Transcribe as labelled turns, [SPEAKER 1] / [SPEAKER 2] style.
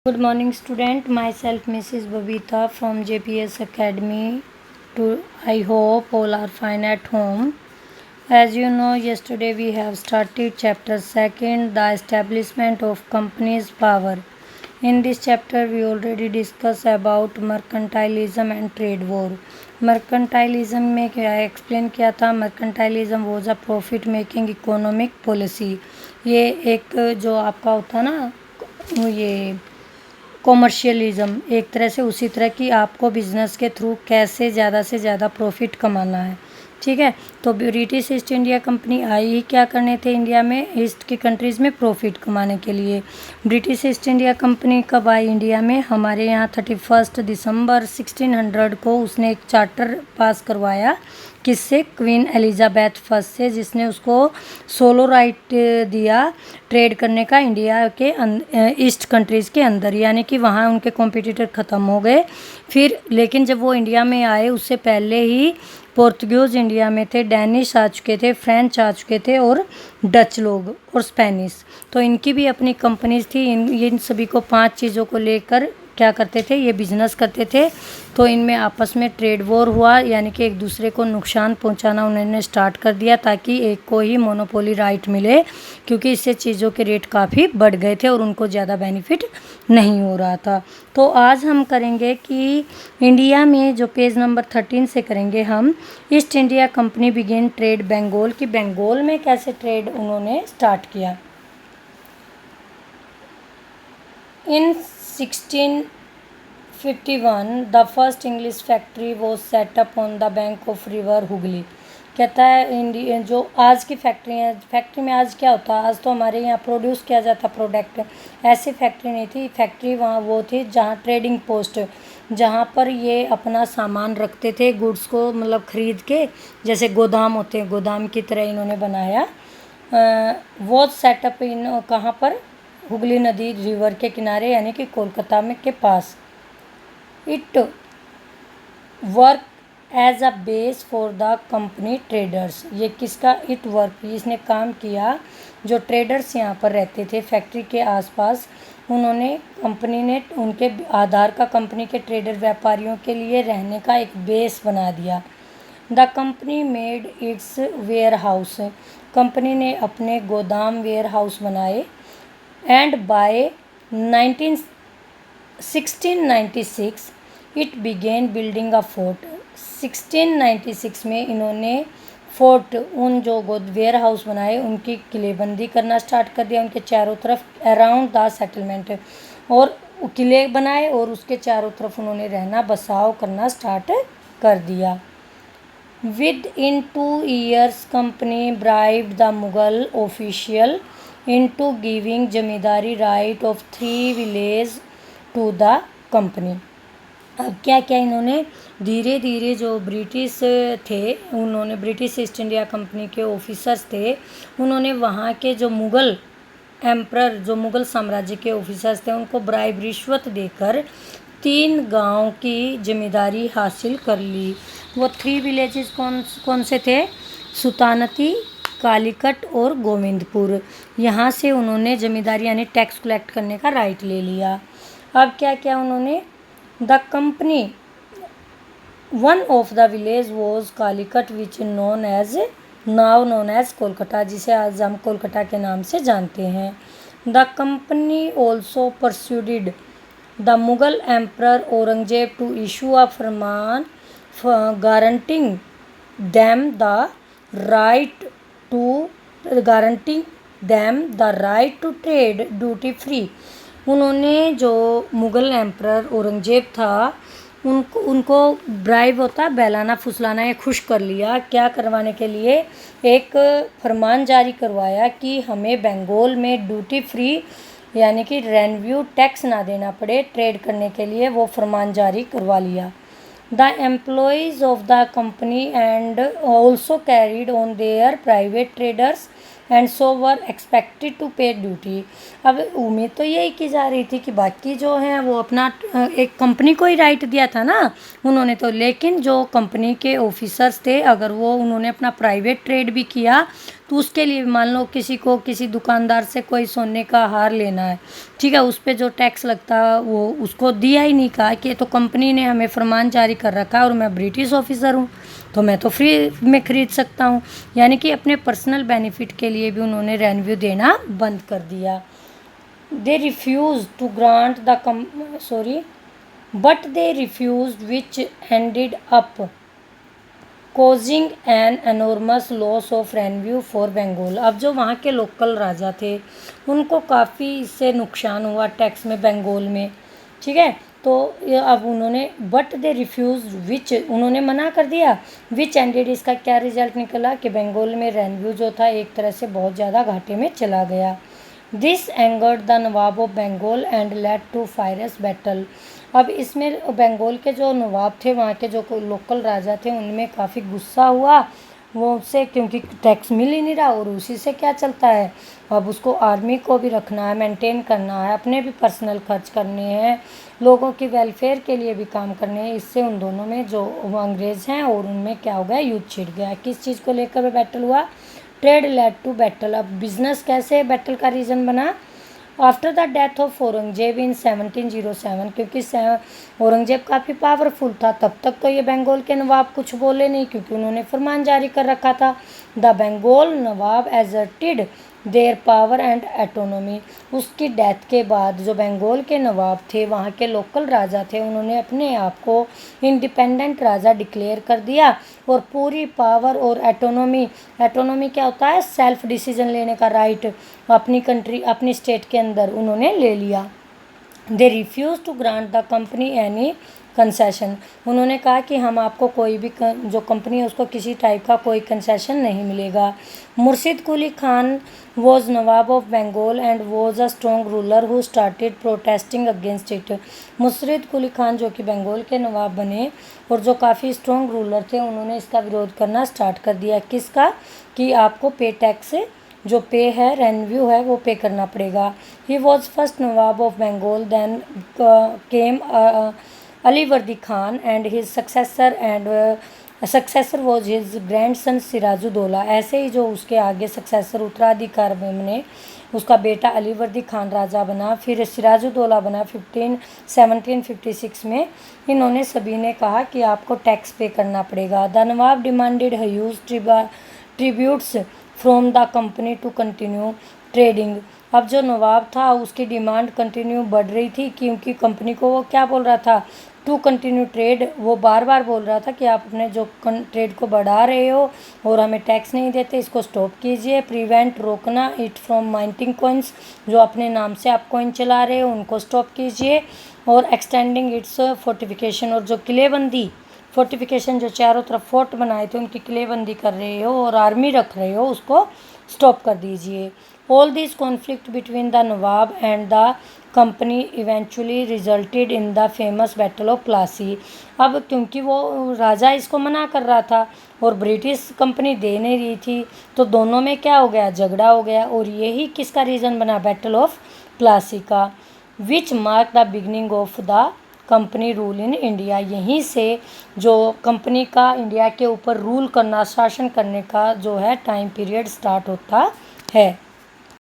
[SPEAKER 1] Good morning, student. Myself, Mrs. Babita from JPS Academy. I hope all are fine at home. As you know, yesterday we have started chapter 2, the establishment of company's power. In this chapter, we already discussed about mercantilism and trade war. मर्केंटाइलिज्म में क्या explain किया था? Mercantilism was a profit making economic policy. ये एक जो आपका होता ना, ये कॉमर्शियलिज्म एक तरह से उसी तरह की आपको बिजनेस के थ्रू कैसे ज़्यादा से ज़्यादा प्रॉफिट कमाना है. ठीक है. तो ब्रिटिश ईस्ट इंडिया कंपनी आई ही क्या करने थे इंडिया में, ईस्ट की कंट्रीज़ में प्रॉफिट कमाने के लिए. ब्रिटिश ईस्ट इंडिया कंपनी कब आई इंडिया में? हमारे यहाँ 31 दिसंबर 1600 को उसने एक चार्टर पास करवाया. किससे? क्वीन एलिजाबेथ फर्स्ट से, जिसने उसको सोलो राइट दिया ट्रेड करने का इंडिया के ईस्ट कंट्रीज़ के अंदर, यानी कि वहाँ उनके कॉम्पिटिटर ख़त्म हो गए. फिर लेकिन जब वो इंडिया में आए उससे पहले ही पोर्तुगीज़ इंडिया में थे, डैनिश आ चुके थे, फ्रेंच आ चुके थे और डच लोग और स्पेनिश. तो इनकी भी अपनी कंपनीज थी. इन सभी को 5 चीज़ों को लेकर क्या करते थे, ये बिजनेस करते थे. तो इनमें आपस में ट्रेड वॉर हुआ, यानी कि एक दूसरे को नुकसान पहुंचाना उन्होंने स्टार्ट कर दिया ताकि एक को ही मोनोपोली राइट मिले, क्योंकि इससे चीज़ों के रेट काफ़ी बढ़ गए थे और उनको ज़्यादा बेनिफिट नहीं हो रहा था. तो आज हम करेंगे कि इंडिया में जो पेज नंबर 13 से करेंगे हम, East India Company begin trade Bengal, कि बंगाल में कैसे ट्रेड उन्होंने स्टार्ट किया. In 1651 the first English factory was set up on the bank of river Hooghly. कहता है इंडिया जो आज की फैक्ट्री है, फैक्ट्री में आज क्या होता है, आज तो हमारे यहाँ प्रोड्यूस किया जाता प्रोडक्ट, ऐसी फैक्ट्री नहीं थी. फैक्ट्री वहाँ वो थी जहाँ ट्रेडिंग पोस्ट, जहाँ पर ये अपना सामान रखते थे, गुड्स को मतलब ख़रीद के, जैसे गोदाम होते हैं, गोदाम की तरह इन्होंने बनाया. वो सेटअप इन कहाँ पर? हुगली नदी रिवर के किनारे, यानी कि कोलकाता में के पास. It work as a base for the company traders. ये किसका इट वर्क? इसने काम किया जो ट्रेडर्स यहाँ पर रहते थे फैक्ट्री के आसपास, उन्होंने कंपनी ने उनके आधार का कंपनी के ट्रेडर व्यापारियों के लिए रहने का एक बेस बना दिया. The company made its warehouse. Company ने अपने गोदाम वेयर हाउस बनाए. And by 1696 it began building a fort. 1696 में इन्होंने फोर्ट, उन जो वेयर हाउस बनाए उनकी किलेबंदी करना स्टार्ट कर दिया, उनके चारों तरफ अराउंड द सेटलमेंट, और किले बनाए और उसके चारों तरफ उन्होंने रहना बसाव करना स्टार्ट कर दिया. Within 2 years company bribed the Mughal official into giving zamindari right of 3 village to the company. अब क्या क्या इन्होंने धीरे धीरे जो ब्रिटिश थे, उन्होंने ब्रिटिश ईस्ट इंडिया कंपनी के ऑफिसर्स थे, उन्होंने वहाँ के जो मुग़ल एम्परर, जो मुग़ल साम्राज्य के ऑफिसर्स थे, उनको ब्राइब रिश्वत देकर 3 गांव की जमींदारी हासिल कर ली. वो 3 विलेजेस कौन से थे? सुल्तानती, कालीकट और गोविंदपुर. यहाँ से उन्होंने जमींदारी यानी टैक्स कलेक्ट करने का राइट ले लिया. अब क्या क्या उन्होंने, the company one of the village was Calicut which now known as Kolkata, जिसे आज हम कोलकाता के नाम से जानते हैं. The company also persuaded the Mughal emperor Aurangzeb to issue a farman guaranteeing them the right to trade duty free. उन्होंने जो मुग़ल एम्परर औरंगजेब था उनको ब्राइब होता है बहलाना फुसलाना या खुश कर लिया. क्या करवाने के लिए? एक फरमान जारी करवाया कि हमें बंगाल में ड्यूटी फ्री यानी कि रेवेन्यू टैक्स ना देना पड़े ट्रेड करने के लिए. वो फरमान जारी करवा लिया. The employees of the company and also carried on their private traders and so were expected to pay duty. अब उम्मीद तो यही की जा रही थी कि बाकी जो हैं वो अपना एक कंपनी को ही राइट दिया था ना उन्होंने तो, लेकिन जो कंपनी के ऑफिसर्स थे अगर वो उन्होंने अपना प्राइवेट ट्रेड भी किया तो उसके लिए मान लो किसी को किसी दुकानदार से कोई सोने का हार लेना है, ठीक है, उस पर जो टैक्स लगता है वो उसको दिया ही नहीं। कहा कि तो कंपनी ने हमें फरमान जारी कर रखा है और मैं ब्रिटिश ऑफिसर हूँ तो मैं तो फ्री में ख़रीद सकता हूँ। यानी कि अपने पर्सनल बेनिफिट के लिए भी उन्होंने रेवेन्यू देना बंद कर दिया। They refuse to grant the but they refused, which ended up causing an enormous loss of revenue for Bengal। अब जो वहाँ के लोकल राजा थे उनको काफ़ी इससे नुकसान हुआ टैक्स में बंगाल में, ठीक है। तो अब उन्होंने बट दे रिफ्यूज विच, उन्होंने मना कर दिया, विच एंडेड, इसका क्या रिजल्ट निकला कि बंगाल में रेवेन्यू जो था एक तरह से बहुत ज़्यादा घाटे में चला गया। This angered the nawab of Bengal and led to fierce battle. अब इसमें बंगाल के जो नवाब थे, वहाँ के जो लोकल राजा थे, उनमें काफ़ी गुस्सा हुआ वो उससे, क्योंकि टैक्स मिल ही नहीं रहा और उसी से क्या चलता है। अब उसको आर्मी को भी रखना है, मेंटेन करना है, अपने भी पर्सनल खर्च करने हैं, लोगों की वेलफेयर के लिए भी काम करने हैं। इससे उन दोनों में जो अंग्रेज़ हैं और उनमें क्या हो गया, युद्ध छिड़ गया। किस चीज़ को लेकर बैटल हुआ, ट्रेड लेड टू बैटल। अब बिजनेस कैसे बैटल का रीज़न बना, after the death of Aurangzeb in 1707, क्योंकि औरंगजेब काफ़ी पावरफुल था, तब तक तो ये बंगाल के नवाब कुछ बोले नहीं क्योंकि उन्होंने फरमान जारी कर रखा था। The Bengal nawab asserted their power and autonomy. उसकी डेथ के बाद जो बंगाल के नवाब थे, वहाँ के लोकल राजा थे, उन्होंने अपने आप को इंडिपेंडेंट राजा डिक्लेयर कर दिया और पूरी पावर और एटोनॉमी क्या होता है, सेल्फ डिसीजन लेने का राइट, अपनी कंट्री अपनी स्टेट के अंदर उन्होंने ले लिया। They refuse to grant the company any concession. उन्होंने कहा कि हम आपको कोई भी जो कंपनी है उसको किसी टाइप का कोई कंसेशन नहीं मिलेगा। Murshid Quli Khan was nawab of Bengal and was a strong ruler who started protesting against it. Murshid Quli Khan जो कि बंगाल के नवाब बने और जो काफ़ी स्ट्रॉन्ग रूलर थे, उन्होंने इसका विरोध करना स्टार्ट कर दिया। किसका, कि आपको पे टैक्स जो पे है, रेवेन्यू है, वो पे करना पड़ेगा। He was first nawab of Bengal, then came Alivardi Khan and his successor was his grandson Sirajuddaula. ऐसे ही जो उसके आगे सक्सेसर उत्तराधिकार बने, उसका बेटा अलीवर्दी खान राजा बना, फिर सिराजुद्दौला बना 1756 में। इन्होंने सभी ने कहा कि आपको टैक्स पे करना पड़ेगा। The nawab demanded huge tributes from the company to continue trading. अब जो नवाब था उसकी डिमांड कंटिन्यू बढ़ रही थी, क्योंकि कंपनी को वो क्या बोल रहा था, टू कंटिन्यू ट्रेड। वो बार बार बोल रहा था कि आप अपने जो ट्रेड को बढ़ा रहे हो और हमें टैक्स नहीं देते, इसको स्टॉप कीजिए। प्रिवेंट, रोकना, इट फ्रॉम माइंटिंग कॉइन्स, जो अपने नाम से आप कॉइन चला रहे हो उनको स्टॉप कीजिए। और एक्सटेंडिंग इट्स फोर्टिफिकेशन, और जो किलेबंदी फोर्टिफिकेशन जो चारों तरफ फोर्ट बनाए थे उनकी किलेबंदी कर रहे हो और आर्मी रख रहे हो, उसको स्टॉप कर दीजिए। All this conflict between the Nawab and the company eventually resulted in the famous battle of Plassey. अब क्योंकि वो राजा इसको मना कर रहा था और ब्रिटिश कंपनी दे नहीं रही थी, तो दोनों में क्या हो गया, झगड़ा हो गया। और यही किसका रीज़न बना, बैटल ऑफ प्लासी का, which mark the beginning of the company rule in India. यहीं से जो कंपनी का इंडिया के ऊपर रूल करना, शासन करने का जो है टाइम पीरियड स्टार्ट होता है।